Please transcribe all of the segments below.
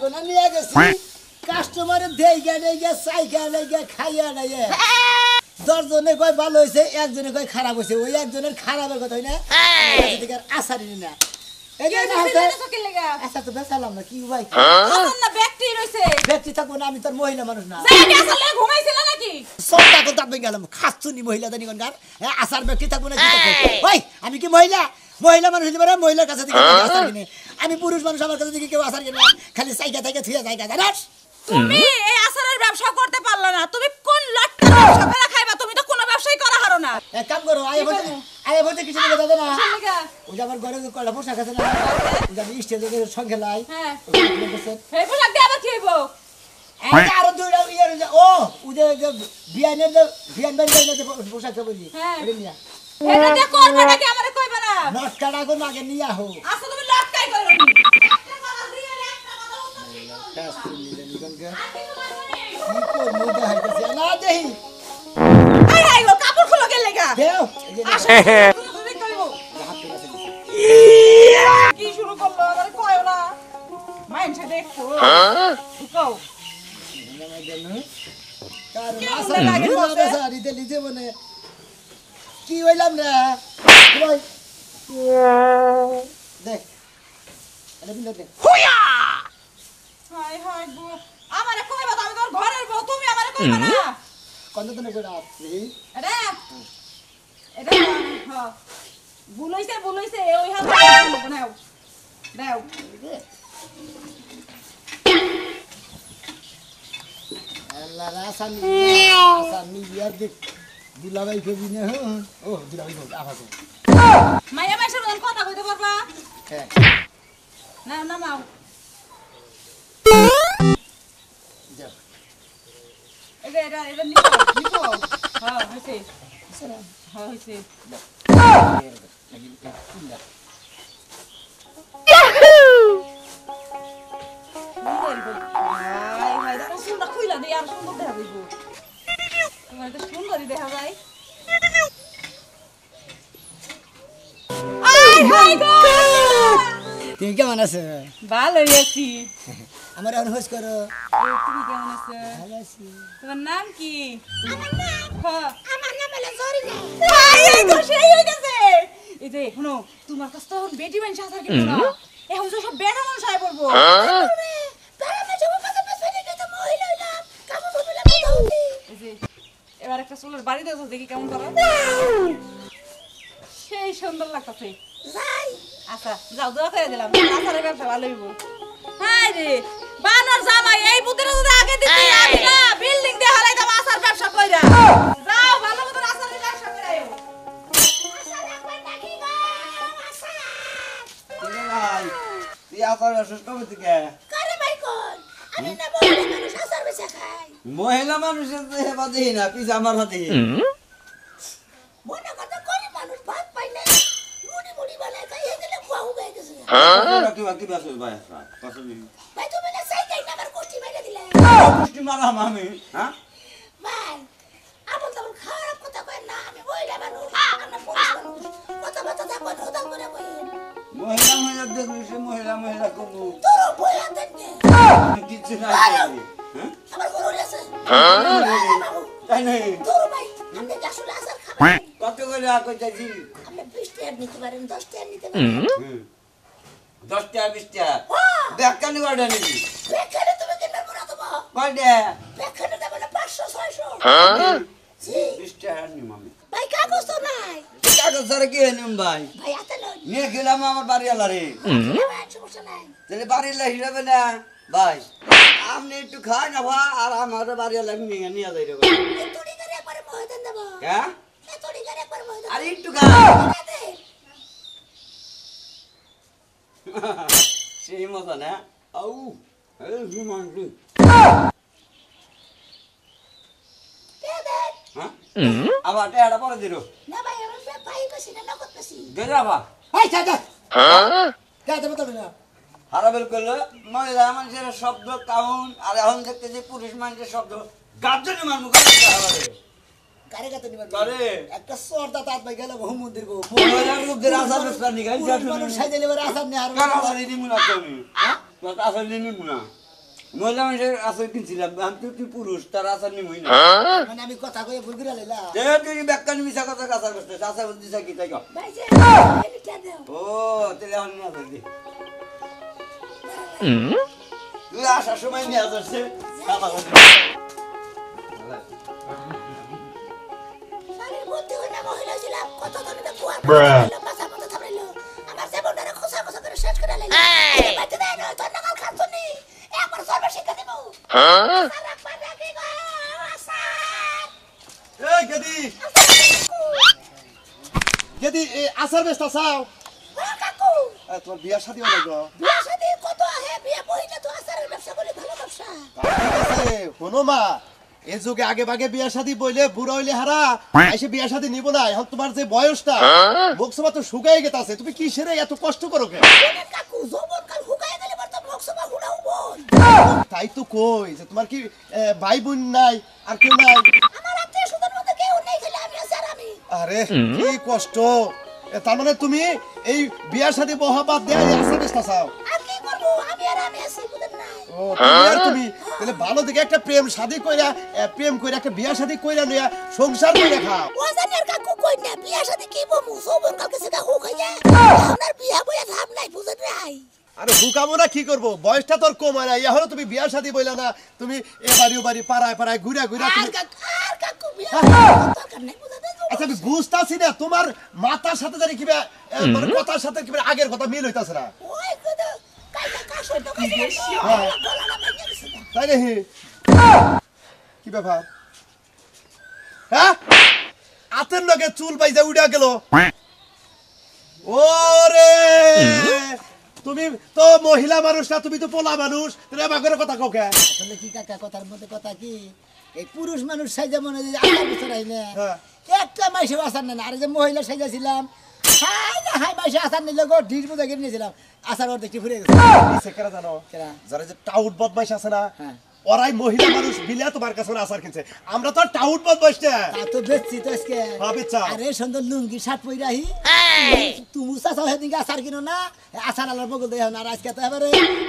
গোনা নিয়ে গেছি কাস্টমারে দেই গে চাই গে খাইয়া নাই দশজনে কয় ভালো হয়েছে একজনে কয় খারাপ হয়েছে ওই একজনের খারাপের কথা হয় না আসারি না আচ্ছা তো বেসালাম না কি ভাই ব্যক্তি থাকবো না আমি তোর মহিলা মানুষ না সবটা কথা গেলাম খাচ্ছুনি মহিলা জানি গার আসার ব্যক্তি থাকবো না ভাই আমি কি মহিলা মহিলা মানুষ হইতে পারে মহিলার কাছে থেকে আসার কিনে আমি পুরুষ মানুষ আমার কাছে থেকে কেউ আসার কিনে খালি সাইকা থেকে থুয়া জায়গা জানাস তুমি এই আসারের ব্যবসা করতে পারলা না তুমি কোন লটকা ব্যবসা করে খাইবা তুমি তো কোনো ব্যবসাই করা হারো না এক কাম করো আয় বলতে কিছু কথা দাও না ওই আমার ঘরে কয়টা পোশাক আছে না ওই আমি স্টেজে সঙ্গে লাই হ্যাঁ এই পোশাক দিয়ে আবার কি হইবো আরো দুইটা ইয়ার ও ওই যে বিয়ান বাড়ি পোশাক বলি এটা নিয়া এটা দিয়ে করবে নাকি আমারে কইবা না লটকাটা কোন আগে নিয়া হো আচ্ছা তুমি লটকাই করো কাপড় খুলো গেলে কি শুরু করলো আবার কয় না মাইনছে দেখছো কি হইলাম রে দেখ হাই হাই গো আমারে কইবা আমি তোর ঘরের বউ তুমি আমারে কইবা না কোন দিন করে আসছি এটা হ্যাঁ বুলাইছে ওই হাত নাও দাও আল্লাহ রাসানি বিয়ার দেখ দুলাভাই কবি না ও দুলাভাই বল আফা কো মাইয়া মাইশের মতন কথা কইতে পারবা হ্যাঁ না নামাও এটা নিকো হ্যাঁ হইছে হ্যাঁ হইছে সুন্দর খুইলা দিয়ে আর সুন্দর দেখা যাইব তোমার তো সুন্দরই দেখা যায় তুমি কেমন আছো ভালোই আছি আমার এখন হোস করো তুমি কেমন আছো ভালো আছি তোমার নাম কি আমার নাম হলো জরিনা এই তো সেই হয়ে গেছে এই যে শুনো তোমার কাছে তো বেটি মানুষ আছে কি না এখন তো সব বেটা মানুষ আয় পড়বো এবার একটা চুলের বাড়ি দেবো দেখি কেমন করো সেই সুন্দর লাগতেছে আচ্ছা যাও দোয়া করে দিলাম আচারের ব্যবসা ভালো হইব হাই রে বানর জামাই এই বুদ্ধিটা যদি আগে দিতে আমি না বিল্ডিং দিয়ে হারাইতাম আচার ব্যবসা কইরা যাও ভালো মতো আচারের ব্যবসা করে আইও ভাই তুই আচার ব্যবসা কবে থেকে করে ভাই কোন আমি না বলে মানুষ আসার বেচা খাই মহিলা মানুষের তো হেবা দেই না পিছ আমার হাতে মনে কথা করে মানুষ ভাত পাই না মুড়ি বানায় খাই গেলে খাও হয়ে গেছে কি বাস ভাই পছন্দ ভাই তুমি না চাই তাই না আমার কোটি মেরে দিলে পুষ্টি মারাম আমি হ্যাঁ ভাই আপন তো খারাপ কথা কই না আমি বইলা মানুষ আমরা পুরুষ মানুষ কথা কথা থাকো না করে কই মহিলা দেখলি সে মহিলা করবো তোর বইলা দেন কিছু না হ্যাঁ আমার গরু আছে তাই নাই তোর ভাই আমি আসলে আসার খাবার কত করে কইতাছি আমি 20 টাকা নিতে পারেন 10 টাকা নিতে পারেন 10 টাকা 20 টাকা বেকানি গাড়ি নিবি বেকারে তুমি কেন করে দেবো কয়টা বেকারে দেব না 500 600 হ্যাঁ জি 20 টাকা নিম আমি ভাই কাগজ তো নাই কাগজ ধরে কি নিম ভাই ভাই হাতে লই নিয়ে গেলাম আমার বাড়ি আলারে ভাই সমস্যা নাই তাহলে বাড়ি হিসাবে না ভাই আপনি একটু খাই না ভাই আর আমার বাড়ি আলারে নিয়ে যাই রে এই তুড়ি করে একবার ময়দান দেব হ্যাঁ এই তুড়ি করে একবার ময়দান আর একটু খা সেই মজা না আউ এই রুমান রু হ্যাঁ আবার এটা পরে দিরো না ভাই আমি পাই বেশি না নগদ বেশি দে যাবা এই যা হ্যাঁ যা দেব তো না হারাবেল করলে মহিলা মানুষের শব্দ কাউন আর এখন দেখতেছি পুরুষ মানুষের শব্দ গার্জেনে মারমু কারে গাতে নিবার কারে একটা সরদা তাত ভাই গেল বহু মন্দির গো মহিলা লোকদের আসার ব্যবস্থা নিগাই পুরুষ মানুষ সাইজে লেবার আসার নে আর কেন আসার নিমু না তুমি হ্যাঁ তো আসার নিমু না মহিলা মানুষের আচার কিনছিলাম আমি তো তুই পুরুষ তার আচার নিমই না মানে আমি কথা কয়ে ভুল করে লাইলাম তুই ব্যাখ্যা মিশা কথা আচার করছিস আচার দিছা কি তাই কও? ভাই যে এটা দাও ও তাহলে এখন নিয়ে আসি তুই আসার সময় নিয়ে আসছে শাড়ির মধ্যে ওই না মহিলা ছিলাম কত ধরে কুয়ার পাশা মতো থামলো আমার জীবনটারে খোসা খোসা করে শেষ করে লাইলো বাইতে দেয় না তোর নাগাল খাতুনি একবার সর্ব শিক্ষা দেব আসার রাখবার রাখি গো আসার এই গেদি গেদি আসার বেস্তা চাও ও কাকু তোমার বিয়া শাদী হলো গো বিয়া শাদী কত আহে বিয়া বইলে তো আসারের ব্যবসা করে ভালো ব্যবসা শোনো মা এই যুগে আগে ভাগে বিয়া শাদী বইলে বুড়া হইলে হারা এসে বিয়া শাদী নিব না এখন তোমার যে বয়সটা মুখ সবা তো শুকাই গেতাছে তুমি কি সেরে এত কষ্ট করো কেন বলেন কাকু যৌবন কাল হুকায় গেলে বর্তমান লোকসভা হুড়াও বল তাই তো কই যে তোমার কি ভাই বোন নাই আর কেউ নাই আমার আত্মীয় স্বজনের মধ্যে কেউ নেই খেলে আমি আছি আর আমি আরে কি কষ্ট তার মানে তুমি এই বিয়া শাদী বহাবাদ দেয়া আসার বেস্তা চাও আর কি করবো আমি আর আমি আছি বুঝেন নাই ও তুমি তাহলে ভালো দেখে একটা প্রেম শাদী কইরা প্রেম কইরা একটা বিয়া শাদী কইরা নিয়া সংসার কইরা খাও ও জানের কাকু কই না বিয়া শাদী কি বমু যৌবন কালকে সেটা হুকায় যায় আপনার বিয়া বইয়া লাভ নাই বুঝেন নাই আরে হুকামোনা কি করব বয়সটা তোর কম হয় না এখনো তুমি বিয়া শাদী বইলা না তুমি এ বাড়ি ও বাড়ি পাড়ায় পাড়ায় ঘুরা ঘুরা তুমি আর কাকু বিয়া দরকার নাই বুঝেন নাই আচ্ছা আমি বুঝতাছি না তোমার মাথার সাথে জানি কিবা মানে কথার সাথে কিবা আগের কথা মিল হইতাছে না ওই কথা কাইটা কাশই তো কাইটা হ্যাঁ। গলাটা ভেঙে গেছে না। তাই রে কি ব্যাপার হ্যাঁ হাতের লগে চুল বাইজা উড়া গেল ওরে তুমি তো মহিলা মানুষ না তুমি তো পোলা মানুষ তুমি আমাকে কথা কাউকে আসলে কি কাকা কথার মধ্যে কথা কি এই পুরুষ মানুষ সাইজা মনে হয় যে আসার বছর আইনে হ্যাঁ। একটা মাইসে আসার নেন আর যে মহিলা সাইজা ছিলাম হাই না হাই মাইসে আসার নিল গো ঢিস বুঝা কিনে নিয়েছিলাম আসার অর্ধেক ফুরে গেছে সেকেরা জানো কেরা? যারা যে টাউট বদমাইশ আছে না হ্যাঁ। ওরাই মহিলা মানুষ বিলে তোমার কাছে আসার কিনছে আমরা তো আর টাউট বদমাইশ না তা তো বেচছি তো আজকে হ্যাঁ, বেচা। আরে সুন্দর লুঙ্গি শার্ট পরে আহি তুমি চাষা হয়ে দিকে আসার কিনো না আসার আলার বগল দেয় না আর আজকে তো এবারে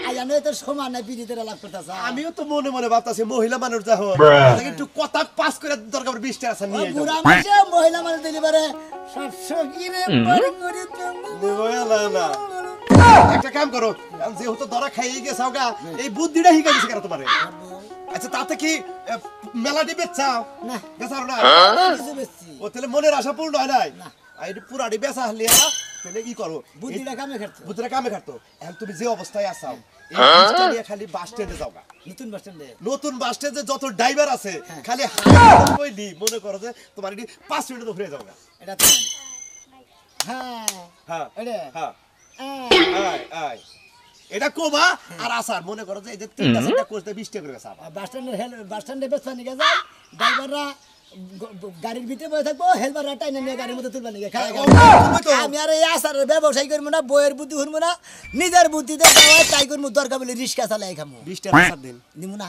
আজ আমি তো সমান নাই বিড়িতে লাভ করতেছ আমিও তো মনে মনে ভাবতাছি মহিলা মানুষ যখন তাকে একটু কথা পাস করে দরকার 20টা আছে নিয়ে যাও বুড়া মাসে মহিলা মানুষ দিলে পারে সব কিনে পরে করে না একটা কাম করো যেহেতু ধরা খাইয়ে গেছাও গা এই বুদ্ধিটা শিখে গেছে কেন তোমারে আচ্ছা তাতে কি মেলাটি বেচাও না। বেচাও না কিছু বেচছি ও তাহলে মনের আশা পূর্ণ হয় নাই না। আর এটা পুরাটি বেচা হলিয়া তাহলে কি করো বুদ্ধিটা কামে খেটতো বুদ্ধিটা কামে খাটতো এখন তুমি যে অবস্থায় আসাও এই জিনিসটা নিয়ে খালি বাস স্ট্যান্ডে যাও গা নতুন বাস স্ট্যান্ডে নতুন বাস স্ট্যান্ডে যত ড্রাইভার আছে হ্যাঁ। খালি হাই কইলি মনে করো যে তোমার এটি 5 মিনিটে তো ঘুরে যাও গা এটা তো হ্যাঁ হ্যাঁ এটা হ্যাঁ হ্যাঁ আয় আয় এটা কোমা আর আসার মনে করো যে এই যে 3টা 4টা কোর্স দিয়ে 20 টাকা করে বেচা বাস স্ট্যান্ডে বেচবা নিয়ে যায় ড্রাইভাররা গাড়ির ভিতরে বসে থাকবো হেলমেটরা টাইনে নিয়ে গাড়ির মধ্যে তুলবা নিয়ে খায় তুমি তো আমি আর এই আসার ব্যবসায় করবো না বইয়ের বুদ্ধি শুনবো না নিজের বুদ্ধিতে যাওয়ায় তাই করবো দরকার বলে রিক্সা চালাই খামো 20 টাকা আসার দিন নিমু না